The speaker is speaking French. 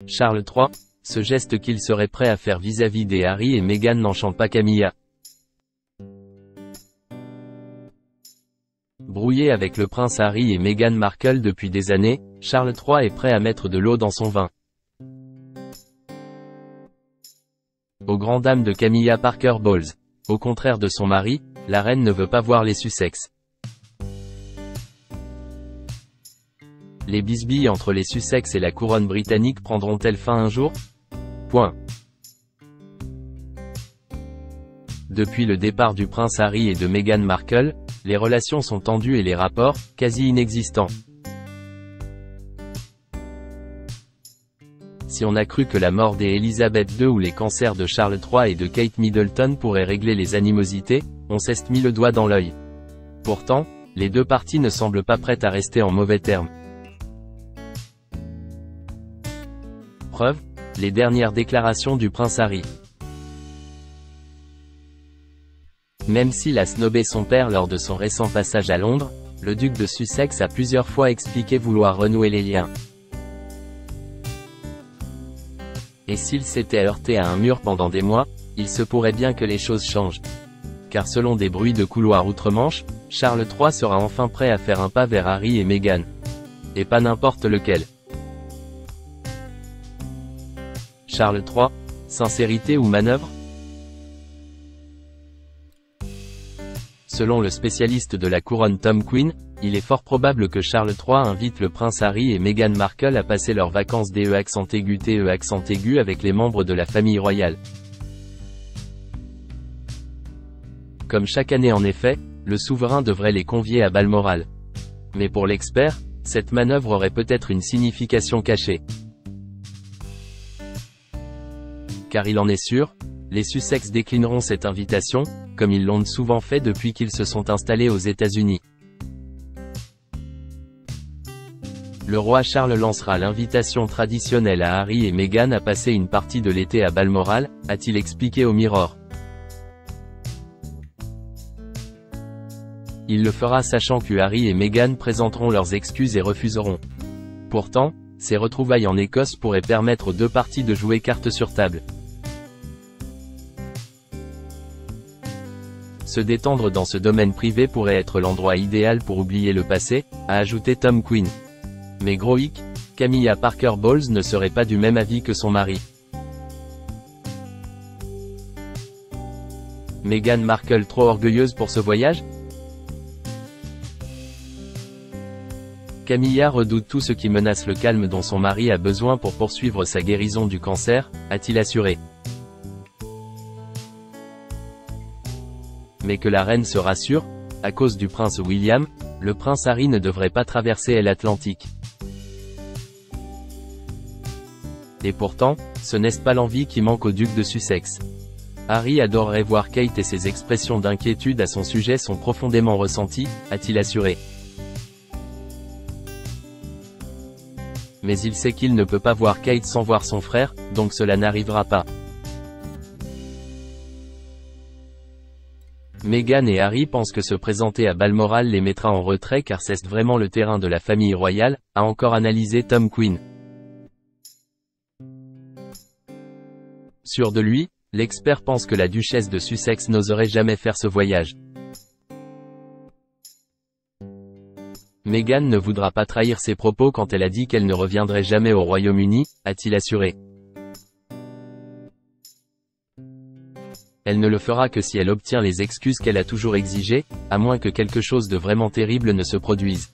Charles III, ce geste qu'il serait prêt à faire vis-à-vis des Harry et Meghan n'enchante pas Camilla. Brouillé avec le prince Harry et Meghan Markle depuis des années, Charles III est prêt à mettre de l'eau dans son vin. Aux grandes dames de Camilla Parker Bowles. Au contraire de son mari, la reine ne veut pas voir les Sussex. Les bisbilles entre les Sussex et la couronne britannique prendront-elles fin un jour? Depuis le départ du prince Harry et de Meghan Markle, les relations sont tendues et les rapports, quasi inexistants. Si on a cru que la mort d'Elisabeth II ou les cancers de Charles III et de Kate Middleton pourraient régler les animosités, on s'est mis le doigt dans l'œil. Pourtant, les deux parties ne semblent pas prêtes à rester en mauvais termes. Preuve, les dernières déclarations du prince Harry. Même s'il a snobé son père lors de son récent passage à Londres, le duc de Sussex a plusieurs fois expliqué vouloir renouer les liens. Et s'il s'était heurté à un mur pendant des mois, il se pourrait bien que les choses changent. Car selon des bruits de couloir outre-Manche, Charles III sera enfin prêt à faire un pas vers Harry et Meghan. Et pas n'importe lequel. Charles III, sincérité ou manœuvre? Selon le spécialiste de la couronne Tom Quinn, il est fort probable que Charles III invite le prince Harry et Meghan Markle à passer leurs vacances DE'-TE' avec les membres de la famille royale. Comme chaque année en effet, le souverain devrait les convier à Balmoral. Mais pour l'expert, cette manœuvre aurait peut-être une signification cachée. Car il en est sûr, les Sussex déclineront cette invitation, comme ils l'ont souvent fait depuis qu'ils se sont installés aux États-Unis. Le roi Charles lancera l'invitation traditionnelle à Harry et Meghan à passer une partie de l'été à Balmoral, a-t-il expliqué au Mirror. Il le fera sachant que Harry et Meghan présenteront leurs excuses et refuseront. Pourtant, ces retrouvailles en Écosse pourraient permettre aux deux parties de jouer carte sur table. Se détendre dans ce domaine privé pourrait être l'endroit idéal pour oublier le passé, a ajouté Tom Quinn. Mais gros hic, Camilla Parker Bowles ne serait pas du même avis que son mari. Meghan Markle trop orgueilleuse pour ce voyage? Camilla redoute tout ce qui menace le calme dont son mari a besoin pour poursuivre sa guérison du cancer, a-t-il assuré. Mais que la reine se rassure, à cause du prince William, le prince Harry ne devrait pas traverser l'Atlantique. Et pourtant, ce n'est pas l'envie qui manque au duc de Sussex. Harry adorerait voir Kate et ses expressions d'inquiétude à son sujet sont profondément ressenties, a-t-il assuré. Mais il sait qu'il ne peut pas voir Kate sans voir son frère, donc cela n'arrivera pas. Meghan et Harry pensent que se présenter à Balmoral les mettra en retrait car c'est vraiment le terrain de la famille royale, a encore analysé Tom Quinn. Sûr de lui, l'expert pense que la duchesse de Sussex n'oserait jamais faire ce voyage. Meghan ne voudra pas trahir ses propos quand elle a dit qu'elle ne reviendrait jamais au Royaume-Uni, a-t-il assuré. Elle ne le fera que si elle obtient les excuses qu'elle a toujours exigées, à moins que quelque chose de vraiment terrible ne se produise.